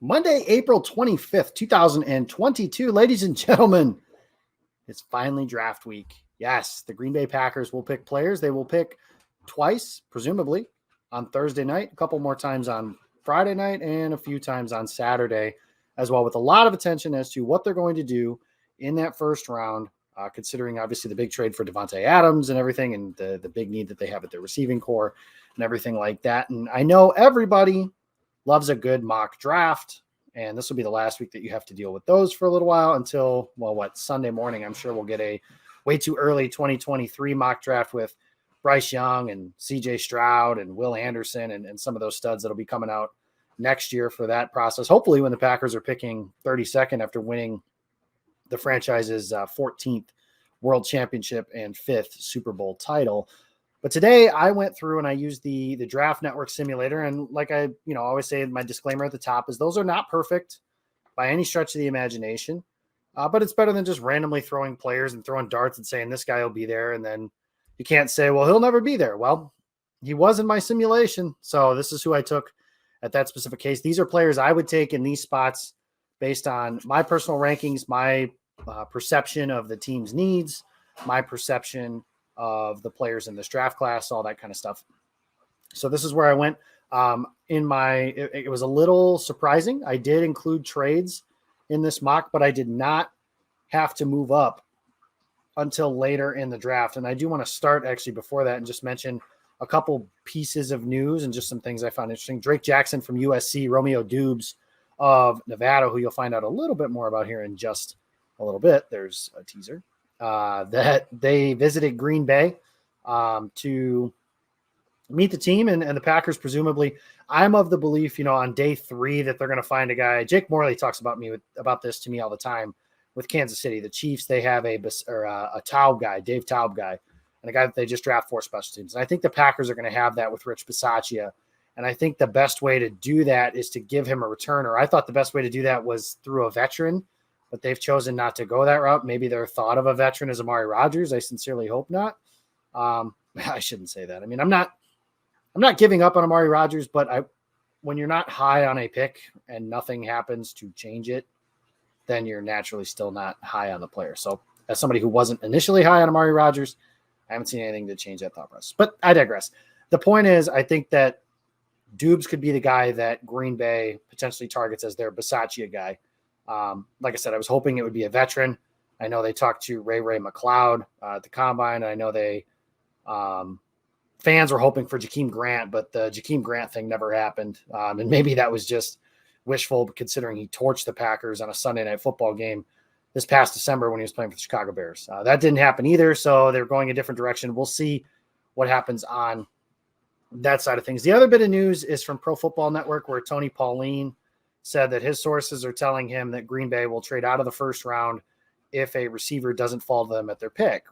Monday, April 25th, 2022. Ladies and gentlemen, it's finally draft week. Yes, the Green Bay Packers will pick players. They will pick twice, presumably, on Thursday night, a couple more times on Friday night, and a few times on Saturday as well, with a lot of attention as to what they're going to do in that first round, considering obviously the big trade for Devontae Adams and everything, and the big need that they have at their receiving core and everything like that. And I know everybody loves a good mock draft, and this will be the last week that you have to deal with those for a little while until, Sunday morning. I'm sure we'll get a way too early 2023 mock draft with Bryce Young and CJ Stroud and Will Anderson and some of those studs that'll be coming out next year for that process. Hopefully when the Packers are picking 32nd after winning the franchise's 14th World Championship and 5th Super Bowl title. But today I went through and I used the Draft Network simulator. And like I always say, my disclaimer at the top is those are not perfect by any stretch of the imagination. But it's better than just randomly throwing players and throwing darts and saying this guy will be there. And then you can't say, well, he'll never be there. Well, he was in my simulation. So this is who I took at that specific case. These are players I would take in these spots based on my personal rankings, my perception of the team's needs, my perception of the players in this draft class, all that kind of stuff. So this is where I went. It was a little surprising. I did include trades in this mock, but I did not have to move up until later in the draft. And I do want to start actually before that and just mention a couple pieces of news and just some things I found interesting. Drake Jackson from USC, Romeo Doubs of Nevada, who you'll find out a little bit more about here in just a little bit. There's a teaser that they visited Green Bay to meet the team and the Packers. Presumably, I'm of the belief, on day 3 that they're going to find a guy. Jake Morley talks about this to me all the time with Kansas City. The Chiefs, they have a Taub guy, Dave Taub guy, and a guy that they just draft for special teams. And I think the Packers are going to have that with Rich Bisaccia. And I think the best way to do that is to give him a returner. I thought the best way to do that was through a veteran, but they've chosen not to go that route. Maybe their thought of a veteran is Amari Rodgers. I sincerely hope not. I shouldn't say that. I mean, I'm not giving up on Amari Rodgers, but when you're not high on a pick and nothing happens to change it, then you're naturally still not high on the player. So as somebody who wasn't initially high on Amari Rodgers, I haven't seen anything to change that thought process. But I digress. The point is, I think that Doubs could be the guy that Green Bay potentially targets as their Bisaccia guy. Like I said, I was hoping it would be a veteran. I know they talked to Ray McLeod at the Combine. I know they fans were hoping for Jakeem Grant, but the Jakeem Grant thing never happened. And maybe that was just wishful, considering he torched the Packers on a Sunday Night Football game this past December when he was playing for the Chicago Bears. That didn't happen either, so they're going a different direction. We'll see what happens on that side of things. The other bit of news is from Pro Football Network, where Tony Pauline said that his sources are telling him that Green Bay will trade out of the first round if a receiver doesn't fall to them at their pick.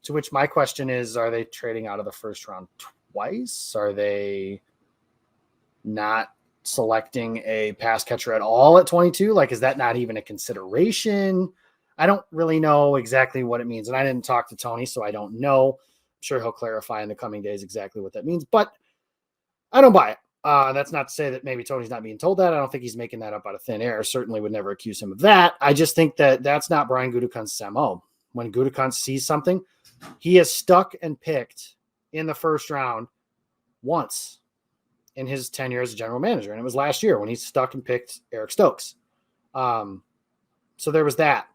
To which my question is, are they trading out of the first round twice? Are they not selecting a pass catcher at all at 22? Like, is that not even a consideration? I don't really know exactly what it means. And I didn't talk to Tony, so I don't know. I'm sure he'll clarify in the coming days exactly what that means, but I don't buy it. That's not to say that maybe Tony's not being told that. I don't think he's making that up out of thin air. Certainly would never accuse him of that. I just think that that's not Brian Gutekunst's MO. When Gutekunst sees something, he has stuck and picked in the first round once in his tenure as a general manager. And it was last year when he stuck and picked Eric Stokes. So there was that.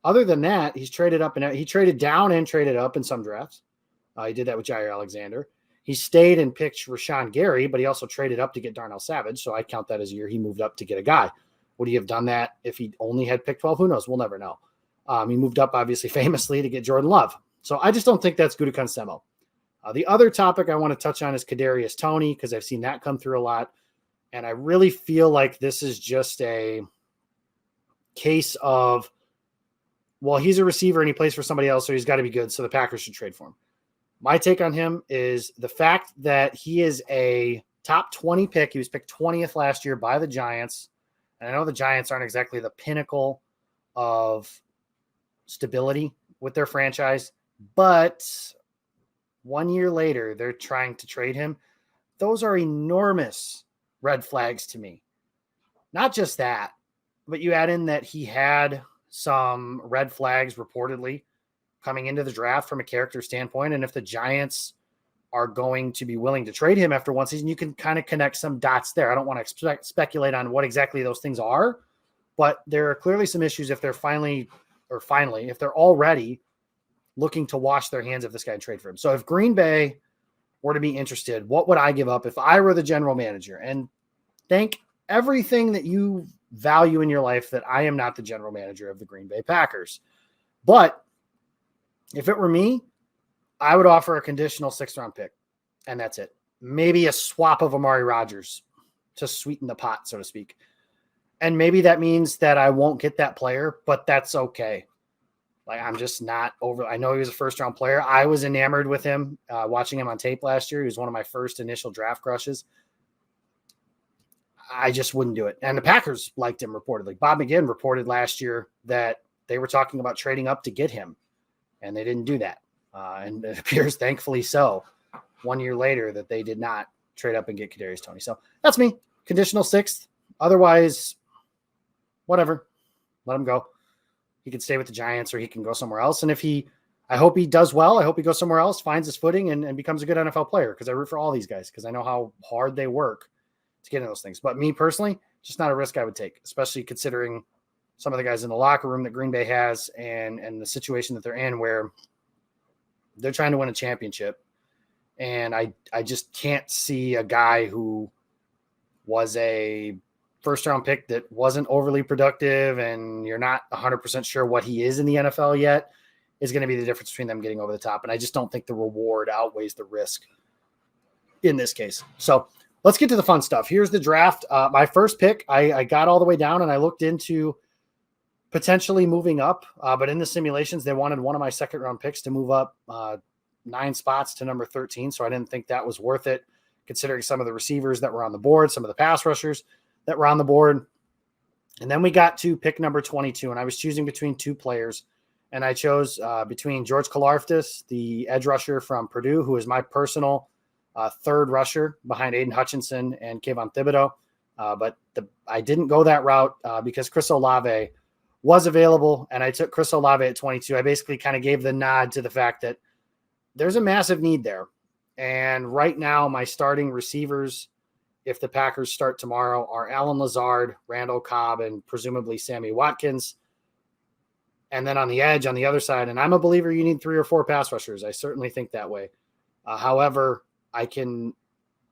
Other than that, he's traded up and he traded down and traded up in some drafts. He did that with Jair Alexander. He stayed and picked Rashawn Gary, but he also traded up to get Darnell Savage. So I count that as a year he moved up to get a guy. Would he have done that if he only had picked 12? Who knows? We'll never know. He moved up, obviously, famously to get Jordan Love. So I just don't think that's Gutekunst's MO. The other topic I want to touch on is Kadarius Toney, because I've seen that come through a lot. And I really feel like this is just a case of, well, he's a receiver and he plays for somebody else, so he's got to be good, so the Packers should trade for him. My take on him is the fact that he is a top 20 pick. He was picked 20th last year by the Giants. And I know the Giants aren't exactly the pinnacle of stability with their franchise, but 1 year later, they're trying to trade him. Those are enormous red flags to me. Not just that, but you add in that he had some red flags reportedly coming into the draft from a character standpoint. And if the Giants are going to be willing to trade him after one season, you can kind of connect some dots there. I don't want to speculate on what exactly those things are, but there are clearly some issues if they're if they're already looking to wash their hands of this guy and trade for him. So if Green Bay were to be interested, what would I give up if I were the general manager? And thank everything that you value in your life that I am not the general manager of the Green Bay Packers. But if it were me, I would offer a conditional 6th-round pick, and that's it. Maybe a swap of Amari Rodgers to sweeten the pot, so to speak. And maybe that means that I won't get that player, but that's okay. Like, I'm just not over. I know he was a first-round player. I was enamored with him watching him on tape last year. He was one of my first initial draft crushes. I just wouldn't do it. And the Packers liked him reportedly. Bob McGinn reported last year that they were talking about trading up to get him, and they didn't do that. And it appears, thankfully so, 1 year later that they did not trade up and get Kadarius Toney. So that's me. Conditional 6th. Otherwise, whatever. Let him go. He can stay with the Giants or he can go somewhere else. And I hope he does well. I hope he goes somewhere else, finds his footing, and becomes a good NFL player, because I root for all these guys because I know how hard they work to get into those things. But me personally, just not a risk I would take, especially considering some of the guys in the locker room that Green Bay has and the situation that they're in where they're trying to win a championship. And I just can't see a guy who was a first-round pick that wasn't overly productive and you're not 100% sure what he is in the NFL yet is going to be the difference between them getting over the top. And I just don't think the reward outweighs the risk in this case. So let's get to the fun stuff. Here's the draft. My first pick, I got all the way down and I looked into potentially moving up. But in the simulations, they wanted one of my second-round picks to move up 9 spots to number 13. So I didn't think that was worth it, considering some of the receivers that were on the board, some of the pass rushers that were on the board. And then we got to pick number 22, and I was choosing between 2 players. And I chose between George Karlaftis, the edge rusher from Purdue, who is my personal third rusher behind Aiden Hutchinson and Kayvon Thibodeau. But I didn't go that route because Chris Olave was available, and I took Chris Olave at 22. I basically kind of gave the nod to the fact that there's a massive need there. And right now, my starting receivers, if the Packers start tomorrow, are Allen Lazard, Randall Cobb, and presumably Sammy Watkins. And then on the edge, on the other side, and I'm a believer you need 3 or 4 pass rushers. I certainly think that way. However, I can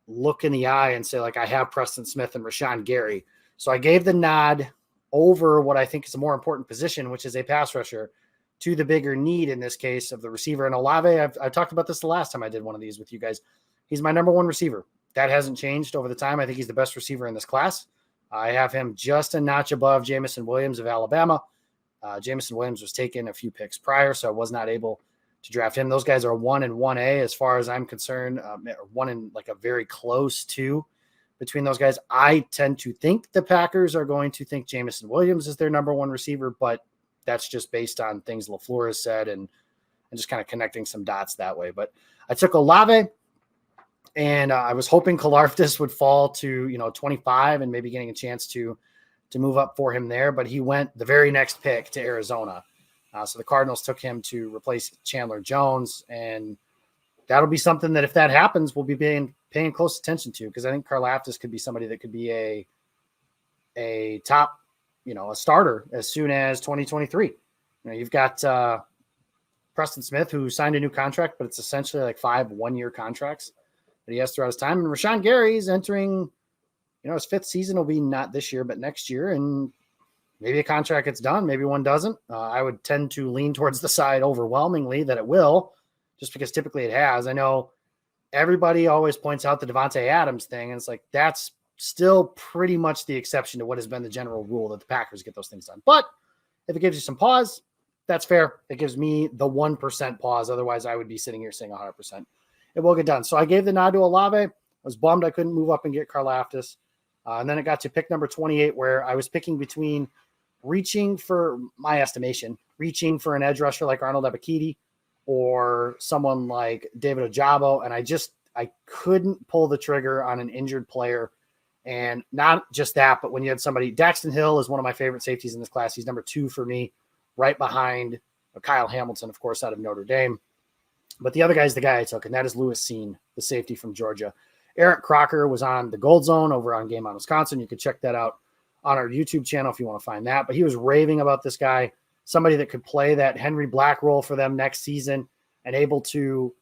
look in the eye and say, like, I have Preston Smith and Rashawn Gary. So I gave the nod over what I think is a more important position, which is a pass rusher, to the bigger need in this case of the receiver. And Olave, I talked about this the last time I did one of these with you guys. He's my number 1 receiver. That hasn't changed over the time. I think he's the best receiver in this class. I have him just a notch above Jamison Williams of Alabama. Jamison Williams was taken a few picks prior, so I was not able to draft him. Those guys are 1 and 1A as far as I'm concerned, 1 and like a very close 2 between those guys. I tend to think the Packers are going to think Jamison Williams is their number 1 receiver, but that's just based on things LaFleur has said and just kind of connecting some dots that way. But I took Olave, and I was hoping Karlaftis would fall to 25 and maybe getting a chance to move up for him there. But he went the very next pick to Arizona. So the Cardinals took him to replace Chandler Jones, and that'll be something that if that happens, we'll be paying close attention to, because I think Karlaftis could be somebody that could be a top, a starter as soon as 2023. You've got Preston Smith, who signed a new contract, but it's essentially like 5 one-year contracts that he has throughout his time. And Rashawn Gary is entering, his 5th season will be not this year, but next year. And maybe a contract gets done, maybe one doesn't. I would tend to lean towards the side overwhelmingly that it will, just because typically it has. I know everybody always points out the Devontae Adams thing, and it's like that's still pretty much the exception to what has been the general rule that the Packers get those things done. But if it gives you some pause, that's fair. It gives me the 1% pause. Otherwise, I would be sitting here saying 100%. It will get done. So I gave the nod to Olave. I was bummed I couldn't move up and get Karlaftis. And then it got to pick number 28, where I was picking between reaching for an edge rusher like Arnold Ebiketie or someone like David Ojabo. And I couldn't pull the trigger on an injured player And not just that, but when you had somebody, Daxton Hill is one of my favorite safeties in this class. He's number 2 for me, right behind Kyle Hamilton, of course, out of Notre Dame. But the other guy is the guy I took, and that is Lewis Seen, the safety from Georgia. Eric Crocker was on the Gold Zone over on Game on Wisconsin. You can check that out on our YouTube channel if you want to find that. But he was raving about this guy, somebody that could play that Henry Black role for them next season and able to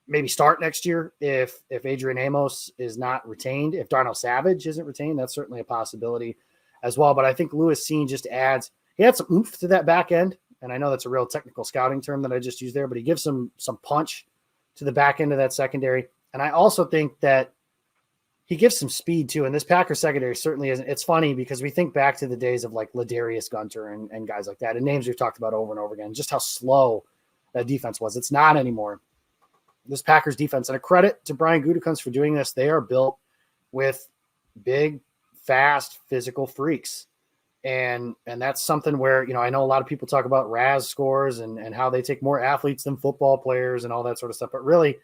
maybe start next year if Adrian Amos is not retained. If Darnell Savage isn't retained, that's certainly a possibility as well. But I think Lewis Seen just adds – he had some oomph to that back end. And I know that's a real technical scouting term that I just used there, but he gives some punch to the back end of that secondary. And I also think that he gives some speed too. And this Packers secondary certainly isn't. It's funny because we think back to the days of like Ladarius Gunter and guys like that, and names we've talked about over and over again, just how slow that defense was. It's not anymore. This Packers defense, and a credit to Brian Gutekunst for doing this. They are built with big, fast, physical freaks. And that's something where, I know a lot of people talk about RAS scores and how they take more athletes than football players and all that sort of stuff. But really,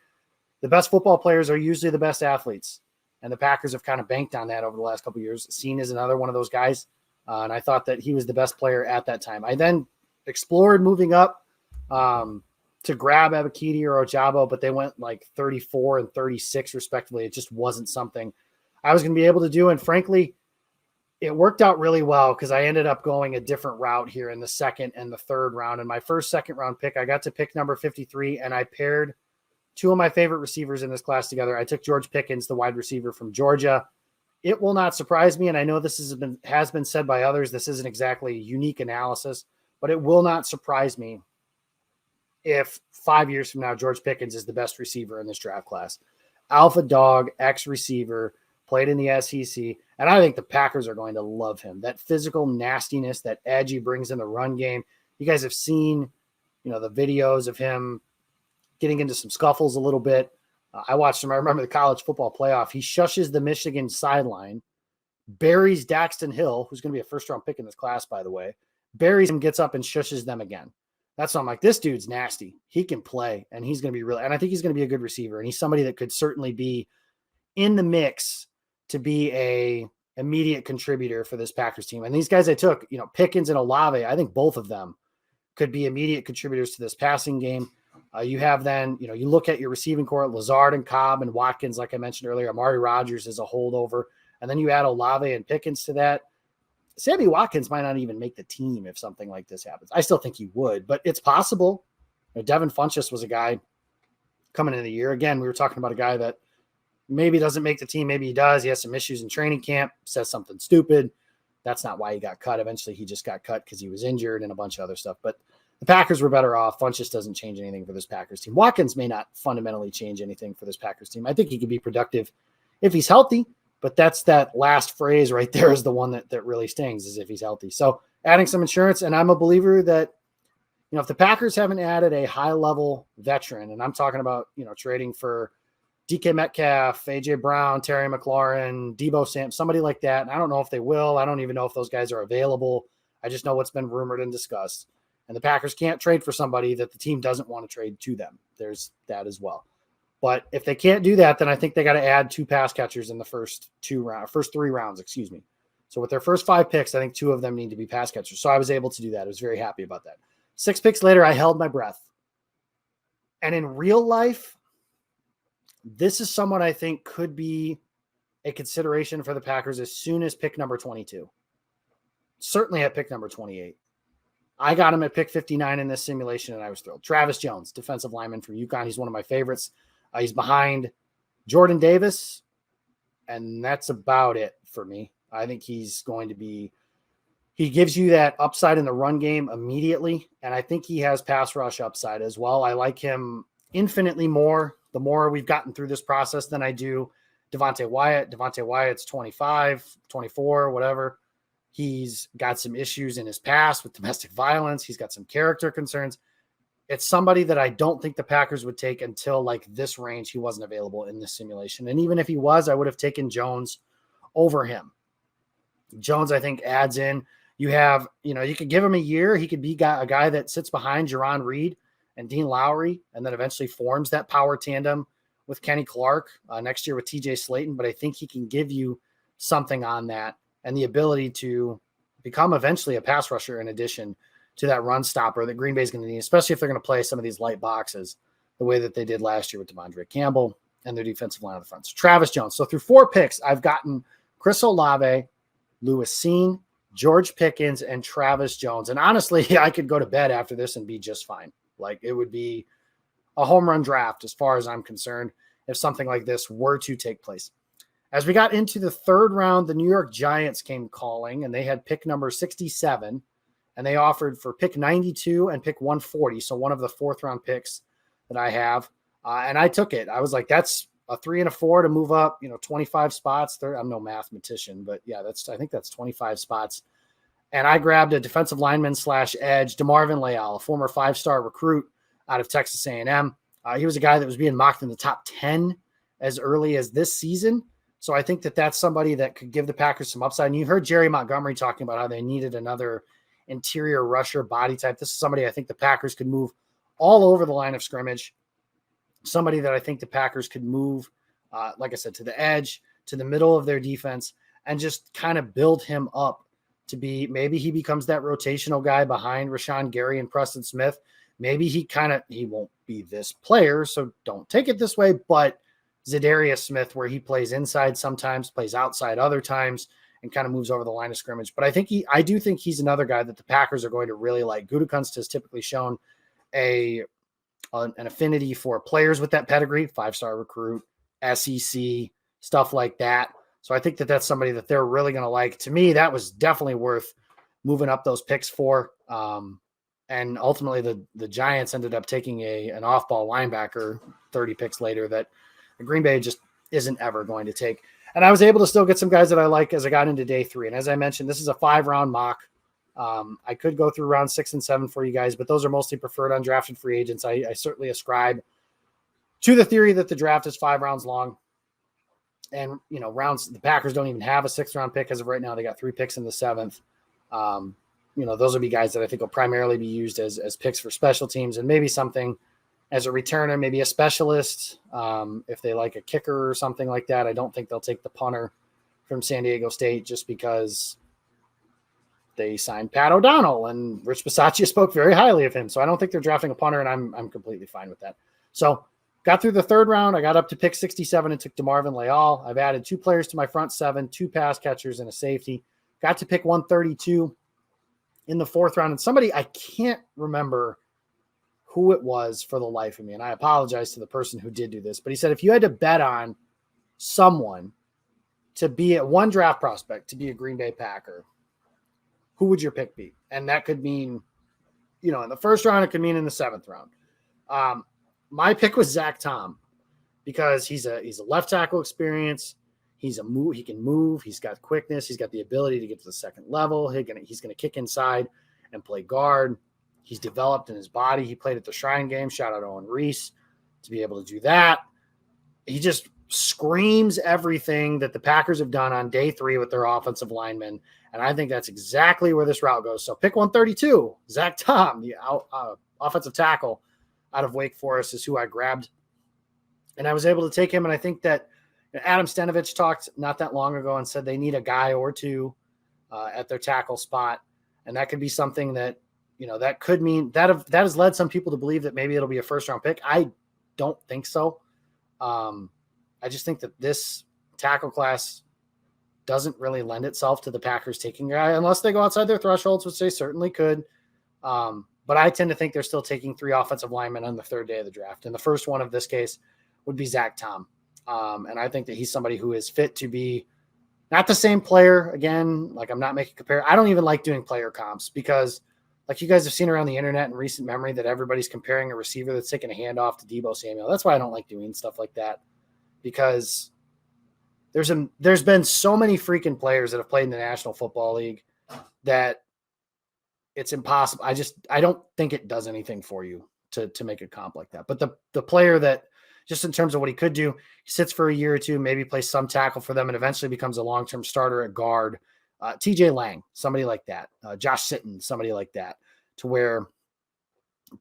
the best football players are usually the best athletes. And the Packers have kind of banked on that over the last couple of years. Seen is another one of those guys. And I thought that he was the best player at that time. I then explored moving up to grab Abakidi or Ojabo, but they went like 34 and 36 respectively. It just wasn't something I was going to be able to do. And frankly, it worked out really well because I ended up going a different route here in the second and the third round. And my first second-round pick, I got to pick number 53, and I paired 2 of my favorite receivers in this class together. I took George Pickens, the wide receiver from Georgia. It will not surprise me, and I know this has been said by others. This isn't exactly unique analysis, but it will not surprise me if 5 years from now, George Pickens is the best receiver in this draft class. Alpha dog, ex-receiver, played in the SEC, and I think the Packers are going to love him. That physical nastiness, that edge he brings in the run game. You guys have seen, the videos of him getting into some scuffles a little bit. I watched him. I remember the college football playoff. He shushes the Michigan sideline, buries Daxton Hill, who's going to be a first-round pick in this class, by the way, buries him, gets up, and shushes them again. That's why I'm like, this dude's nasty. He can play, and he's going to be really – and I think he's going to be a good receiver, and he's somebody that could certainly be in the mix to be a immediate contributor for this Packers team. And these guys I took, Pickens and Olave, I think both of them could be immediate contributors to this passing game. You have then, you look at your receiving core, Lazard and Cobb and Watkins, like I mentioned earlier. Amari Rodgers is a holdover. And then you add Olave and Pickens to that. Sammy Watkins might not even make the team if something like this happens. I still think he would, but it's possible. Devin Funchess was a guy coming into the year. Again, we were talking about a guy that maybe doesn't make the team. Maybe he does. He has some issues in training camp, says something stupid. That's not why he got cut. Eventually, he just got cut because he was injured and a bunch of other stuff. But the Packers were better off. Funchess doesn't change anything for this Packers team. Watkins may not fundamentally change anything for this Packers team. I think he could be productive if he's healthy, but that's that last phrase right there is the one that really stings, is if he's healthy. So adding some insurance, and I'm a believer that, if the Packers haven't added a high-level veteran, and I'm talking about, trading for DK Metcalf, AJ Brown, Terry McLaurin, Debo Sam, somebody like that. And I don't know if they will. I don't even know if those guys are available. I just know what's been rumored and discussed. And the Packers can't trade for somebody that the team doesn't want to trade to them. There's that as well. But if they can't do that, then I think they got to add 2 pass catchers in the first 3 rounds, excuse me. So with their first 5 picks, I think 2 of them need to be pass catchers. So I was able to do that. I was very happy about that. 6 picks later, I held my breath. And in real life, this is someone I think could be a consideration for the Packers as soon as pick number 22. Certainly at pick number 28. I got him at pick 59 in this simulation, and I was thrilled. Travis Jones, defensive lineman from UConn. He's one of my favorites. He's behind Jordan Davis, and that's about it for me. I think he's going to be – he gives you that upside in the run game immediately, and I think he has pass rush upside as well. I like him infinitely more the more we've gotten through this process than I do Devontae Wyatt. Devontae Wyatt's 25, 24, whatever. He's got some issues in his past with domestic violence. He's got some character concerns. It's somebody that I don't think the Packers would take until like this range. He wasn't available in this simulation. And even if he was, I would have taken Jones over him. Jones, I think, adds in. You have, you could give him a year. He could be a guy that sits behind Jerron Reed and Dean Lowry, and then eventually forms that power tandem with Kenny Clark next year with TJ Slayton. But I think he can give you something on that and the ability to become eventually a pass rusher in addition to that run stopper that Green Bay is going to need, especially if they're going to play some of these light boxes the way that they did last year with Devondre Campbell and their defensive line on the front. So Travis Jones. So through 4 picks, I've gotten Chris Olave, Lewis Seen, George Pickens, and Travis Jones. And honestly, I could go to bed after this and be just fine. Like, it would be a home run draft as far as I'm concerned if something like this were to take place. As we got into the 3rd round, the New York Giants came calling, and they had pick number 67, and they offered for pick 92 and pick 140, so one of the 4th round picks that I have, and I took it. I was like, that's a 3 and a 4 to move up, 25 spots. I'm no mathematician, but yeah, I think that's 25 spots. And I grabbed a defensive lineman / edge, DeMarvin Leal, a former 5-star recruit out of Texas A&M. He was a guy that was being mocked in the top 10 as early as this season. So I think that that's somebody that could give the Packers some upside. And you heard Jerry Montgomery talking about how they needed another interior rusher body type. This is somebody I think the Packers could move all over the line of scrimmage. Somebody that I think the Packers could move, like I said, to the edge, to the middle of their defense, and just kind of build him up to be, maybe he becomes that rotational guy behind Rashawn Gary and Preston Smith. Maybe he won't be this player, so don't take it this way, but Zadarius Smith, where he plays inside sometimes, plays outside other times, and kind of moves over the line of scrimmage. But I do think he's another guy that the Packers are going to really like. Gutekunst has typically shown an affinity for players with that pedigree, 5-star recruit, SEC, stuff like that. So I think that that's somebody that they're really going to like. To me, that was definitely worth moving up those picks for. And ultimately, the Giants ended up taking an off-ball linebacker 30 picks later that the Green Bay just isn't ever going to take. And I was able to still get some guys that I like as I got into day 3. And as I mentioned, this is a 5-round mock. I could go through round 6 and 7 for you guys, but those are mostly preferred undrafted free agents. I certainly ascribe to the theory that the draft is 5 rounds long. And, the Packers don't even have a 6th round pick as of right now. They got 3 picks in the 7th. Those will be guys that I think will primarily be used as picks for special teams and maybe something as a returner, maybe a specialist. If they like a kicker or something like that, I don't think they'll take the punter from San Diego State just because they signed Pat O'Donnell and Rich Bisaccia spoke very highly of him. So I don't think they're drafting a punter, and I'm completely fine with that. So got through the 3rd round. I got up to pick 67 and took DeMarvin Leal. I've added 2 players to my front 7, 2 pass catchers and a safety. Got to pick 132 in the 4th round. And somebody, I can't remember who it was for the life of me, and I apologize to the person who did do this, but he said, if you had to bet on someone to be at one draft prospect, to be a Green Bay Packer, who would your pick be? And that could mean, in the 1st round, it could mean in the 7th round. My pick was Zach Tom because he's a left tackle experience. He can move. He's got quickness. He's got the ability to get to the 2nd level. He's going to kick inside and play guard. He's developed in his body. He played at the Shrine Game. Shout out Owen Reese to be able to do that. He just screams everything that the Packers have done on day 3 with their offensive linemen. And I think that's exactly where this route goes. So pick 132, Zach Tom, the offensive tackle out of Wake Forest, is who I grabbed. And I was able to take him. And I think that Adam Stenovich talked not that long ago and said they need a guy or 2 at their tackle spot. And that could be something that, that could mean that has led some people to believe that maybe it'll be a 1st round pick. I don't think so. I just think that this tackle class doesn't really lend itself to the Packers taking a guy unless they go outside their thresholds, which they certainly could. But I tend to think they're still taking 3 offensive linemen on the 3rd day of the draft. And the first one of this case would be Zach Tom. And I think that he's somebody who is fit to be not the same player. Again, like, I'm not making compare. I don't even like doing player comps because, like, you guys have seen around the internet in recent memory that everybody's comparing a receiver that's taking a handoff to Deebo Samuel. That's why I don't like doing stuff like that, because there's been so many freaking players that have played in the National Football League that it's impossible. I don't think it does anything for you to make a comp like that. But the player that, just in terms of what he could do, he sits for a year or 2, maybe plays some tackle for them, and eventually becomes a long-term starter at guard. TJ Lang, somebody like that. Josh Sitton, somebody like that, to where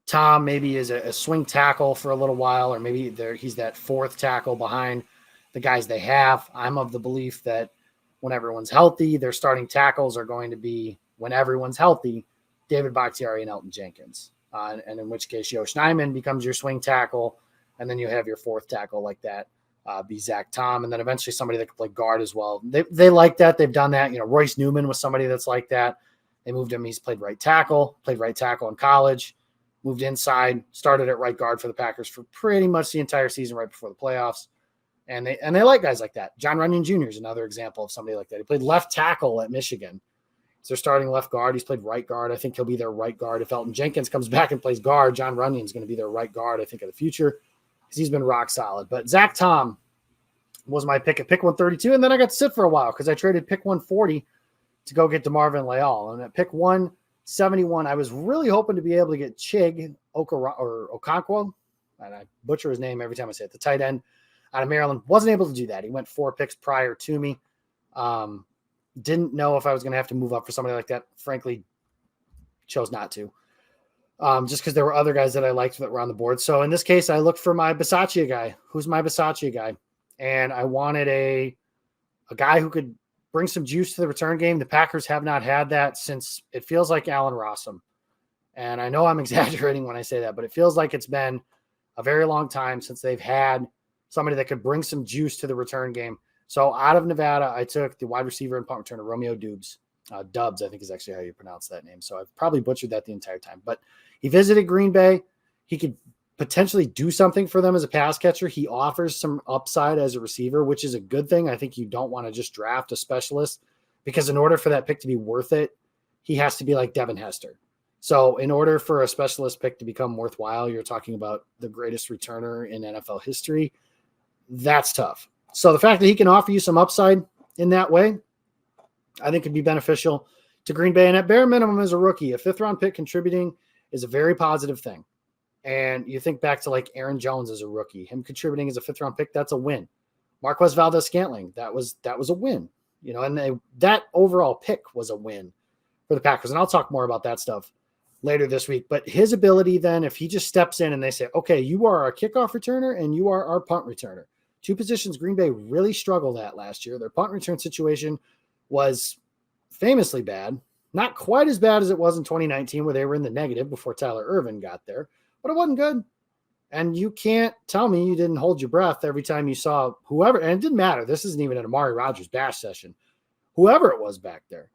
Tom maybe is a swing tackle for a little while, or maybe he's that 4th tackle behind the guys they have. I'm of the belief that when everyone's healthy. Their starting tackles are going to be, when everyone's healthy, David Bakhtiari and Elton Jenkins. And in which case, Yosh Nijman becomes your swing tackle. And then you have your fourth tackle like that, be Zach Tom. And then eventually somebody that can play guard as well. They like that. They've done that. Royce Newman was somebody that's like that. They moved him. He's played right tackle in college, moved inside, started at right guard for the Packers for pretty much the entire season right before the playoffs. And they like guys like that. John Runyon Jr. is another example of somebody like that. He played left tackle at Michigan. He's their starting left guard. He's played right guard. I think he'll be their right guard. If Elton Jenkins comes back and plays guard, John Runyon's going to be their right guard, I think, in the future, because he's been rock solid. But Zach Tom was my pick at pick 132, and then I got to sit for a while because I traded pick 140 to go get DeMarvin Leal. And at pick 171, I was really hoping to be able to get Chig Okonkwo, and I butcher his name every time I say it, the tight end out of Maryland. Wasn't able to do that. He went 4 picks prior to me. Didn't know if I was going to have to move up for somebody like that. Frankly, chose not to. Just because there were other guys that I liked that were on the board. So in this case, I looked for my Bisaccia guy. Who's my Bisaccia guy? And I wanted a guy who could bring some juice to the return game. The Packers have not had that since, it feels like, Allen Rossum. And I know I'm exaggerating when I say that, but it feels like it's been a very long time since they've had somebody that could bring some juice to the return game. So out of Nevada, I took the wide receiver and punt returner, Romeo Doubs. Doubs, I think, is actually how you pronounce that name. So I've probably butchered that the entire time. But he visited Green Bay. He could potentially do something for them as a pass catcher. He offers some upside as a receiver, which is a good thing. I think you don't want to just draft a specialist, because in order for that pick to be worth it, he has to be like Devin Hester. So in order for a specialist pick to become worthwhile, you're talking about the greatest returner in NFL history. That's tough. So the fact that he can offer you some upside in that way, I think could be beneficial to Green Bay. And at bare minimum, as a rookie, a 5th-round pick contributing is a very positive thing. And you think back to like Aaron Jones as a rookie, him contributing as a 5th-round pick, that's a win. Marquez Valdez-Scantling, that was a win. And that overall pick was a win for the Packers. And I'll talk more about that stuff later this week. But his ability then, if he just steps in and they say, okay, you are our kickoff returner and you are our punt returner. 2 positions Green Bay really struggled at last year. Their punt return situation was famously bad. Not quite as bad as it was in 2019, where they were in the negative before Tyler Ervin got there, but it wasn't good. And you can't tell me you didn't hold your breath every time you saw whoever, and it didn't matter. This isn't even an Amari Rodgers bash session. Whoever it was back there,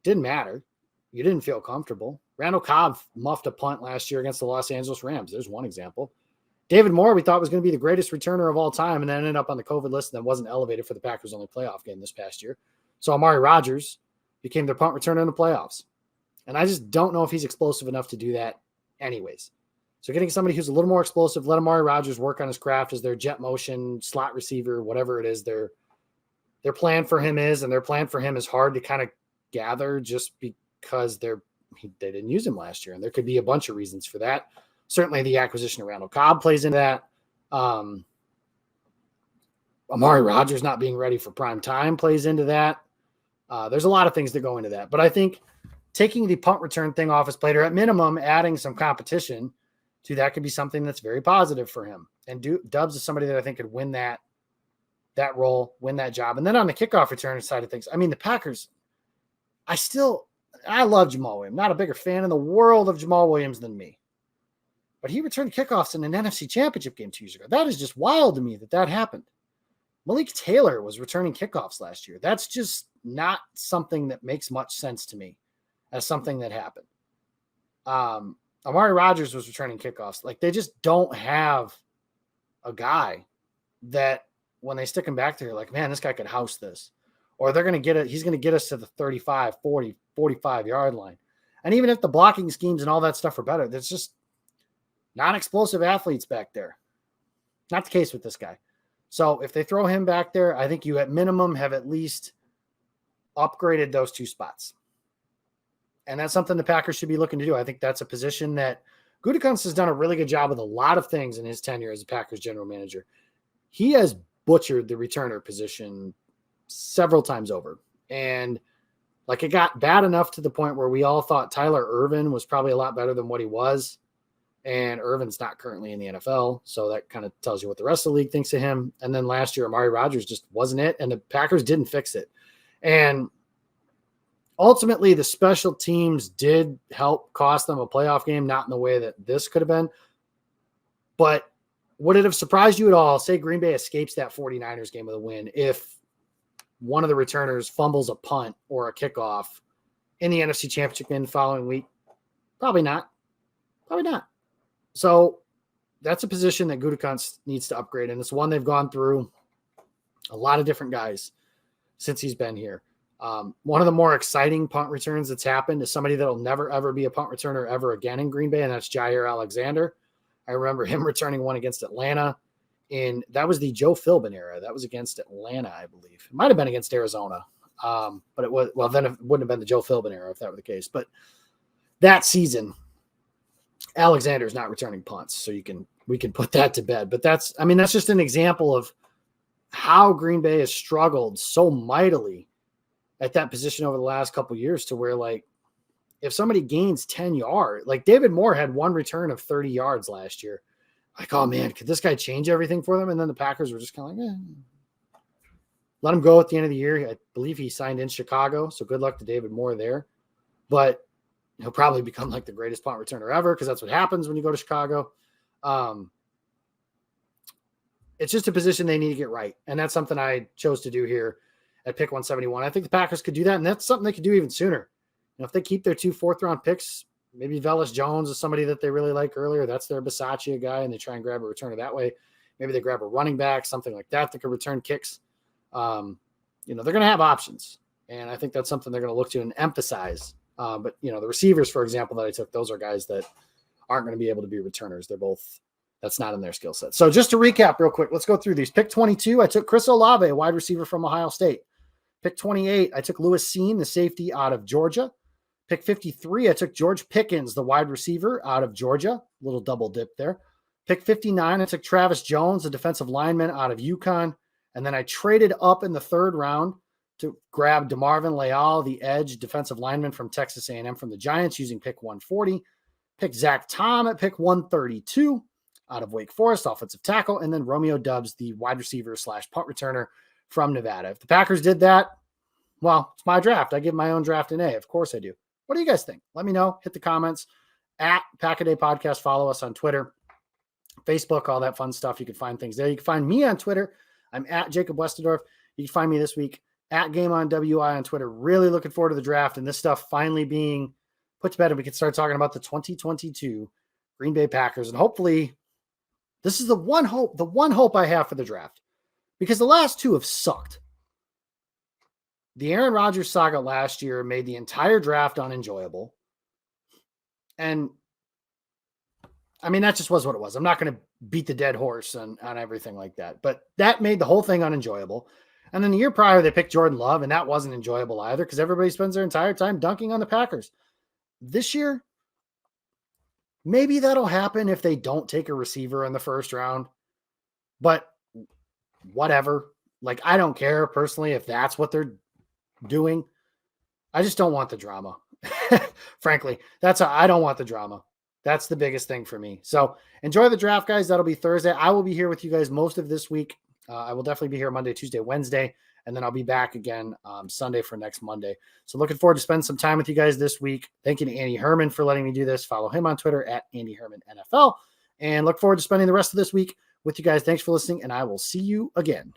didn't matter. You didn't feel comfortable. Randall Cobb muffed a punt last year against the Los Angeles Rams. There's one example. David Moore, we thought was going to be the greatest returner of all time, and then ended up on the COVID list and then wasn't elevated for the Packers' only playoff game this past year. So Amari Rodgers became their punt returner in the playoffs. And I just don't know if he's explosive enough to do that anyways. So getting somebody who's a little more explosive, let Amari Rodgers work on his craft as their jet motion, slot receiver, whatever it is their plan for him is, and their plan for him is hard to kind of gather just because they didn't use him last year. And there could be a bunch of reasons for that. Certainly the acquisition of Randall Cobb plays into that. Amari Rodgers not being ready for prime time plays into that. There's a lot of things that go into that. But I think taking the punt return thing off his plate, or at minimum adding some competition to that, could be something that's very positive for him. And Doubs is somebody that I think could win that role, win that job. And then on the kickoff return side of things, I mean, the Packers, I love Jamal Williams. Not a bigger fan in the world of Jamal Williams than me. But he returned kickoffs in an NFC Championship game 2 years ago. That is just wild to me that happened. Malik Taylor was returning kickoffs last year. That's just not something that makes much sense to me as something that happened. Amari Rodgers was returning kickoffs. Like, they just don't have a guy that when they stick him back there, you're like, man, this guy could house this. Or they're going to get it. He's going to get us to the 35, 40, 45-yard line. And even if the blocking schemes and all that stuff are better, there's just non-explosive athletes back there. Not the case with this guy. So if they throw him back there, I think you at minimum have at least upgraded those 2 spots. And that's something the Packers should be looking to do. I think that's a position that Gutekunst has done a really good job with a lot of things in his tenure as a Packers general manager. He has butchered the returner position several times over. And it got bad enough to the point where we all thought Tyler Ervin was probably a lot better than what he was. And Irvin's not currently in the NFL, so that kind of tells you what the rest of the league thinks of him. And then last year, Amari Rodgers just wasn't it, and the Packers didn't fix it. And ultimately, the special teams did help cost them a playoff game, not in the way that this could have been. But would it have surprised you at all, say Green Bay escapes that 49ers game with a win, if one of the returners fumbles a punt or a kickoff in the NFC Championship game the following week? Probably not. Probably not. So that's a position that Gutekunst needs to upgrade, and it's one they've gone through a lot of different guys since he's been here. One of the more exciting punt returns that's happened is somebody that will never, ever be a punt returner ever again in Green Bay, and that's Jair Alexander. I remember him returning one against Atlanta, and that was the Joe Philbin era. That was against Atlanta, I believe. It might have been against Arizona, but it was, well, then it wouldn't have been the Joe Philbin era if that were the case. But that season, Alexander's not returning punts, so we can put that to bed. But that's just an example of how Green Bay has struggled so mightily at that position over the last couple of years, to where, like, if somebody gains 10 yards, like David Moore had one return of 30 yards last year. Like, oh man, could this guy change everything for them? And then the Packers were just kind of like, let him go at the end of the year. I believe he signed in Chicago, so good luck to David Moore there. But he'll probably become like the greatest punt returner ever, because that's what happens when you go to Chicago. It's just a position they need to get right. And that's something I chose to do here at pick 171. I think the Packers could do that, and that's something they could do even sooner. You know, if they keep their 2 fourth-round picks, maybe Velus Jones is somebody that they really like earlier. That's their Bisaccia guy, and they try and grab a returner that way. Maybe they grab a running back, something like that could return kicks. They're going to have options, and I think that's something they're going to look to and emphasize. But, the receivers, for example, that I took, those are guys that aren't going to be able to be returners. That's not in their skill set. So just to recap real quick, let's go through these. Pick 22, I took Chris Olave, a wide receiver from Ohio State. Pick 28, I took Lewis Seen, the safety out of Georgia. Pick 53, I took George Pickens, the wide receiver out of Georgia. Little double dip there. Pick 59, I took Travis Jones, the defensive lineman out of UConn. And then I traded up in the 3rd round to grab DeMarvin Leal, the edge defensive lineman from Texas A&M from the Giants, using pick 140. Pick Zach Tom at pick 132 out of Wake Forest, offensive tackle. And then Romeo Doubs, the wide receiver / punt returner from Nevada. If the Packers did that, well, it's my draft. I give my own draft an A. Of course I do. What do you guys think? Let me know. Hit the comments at Pack-A-Day Podcast. Follow us on Twitter, Facebook, all that fun stuff. You can find things there. You can find me on Twitter. I'm at Jacob Westendorf. You can find me this week at GameOnWI on Twitter. Really looking forward to the draft and this stuff finally being put to bed, and we can start talking about the 2022 Green Bay Packers. And hopefully this is the one hope I have for the draft, because the last 2 have sucked. The Aaron Rodgers saga last year made the entire draft unenjoyable. And that just was what it was. I'm not going to beat the dead horse on everything like that, but that made the whole thing unenjoyable. And then the year prior, they picked Jordan Love, and that wasn't enjoyable either, because everybody spends their entire time dunking on the Packers. This year, maybe that'll happen if they don't take a receiver in the 1st round, but whatever. Like, I don't care personally if that's what they're doing. I just don't want the drama. Frankly, I don't want the drama. That's the biggest thing for me. So enjoy the draft, guys. That'll be Thursday. I will be here with you guys most of this week. I will definitely be here Monday, Tuesday, Wednesday, and then I'll be back again Sunday for next Monday. So looking forward to spending some time with you guys this week. Thank you to Andy Herman for letting me do this. Follow him on Twitter at Andy Herman NFL, and look forward to spending the rest of this week with you guys. Thanks for listening, and I will see you again.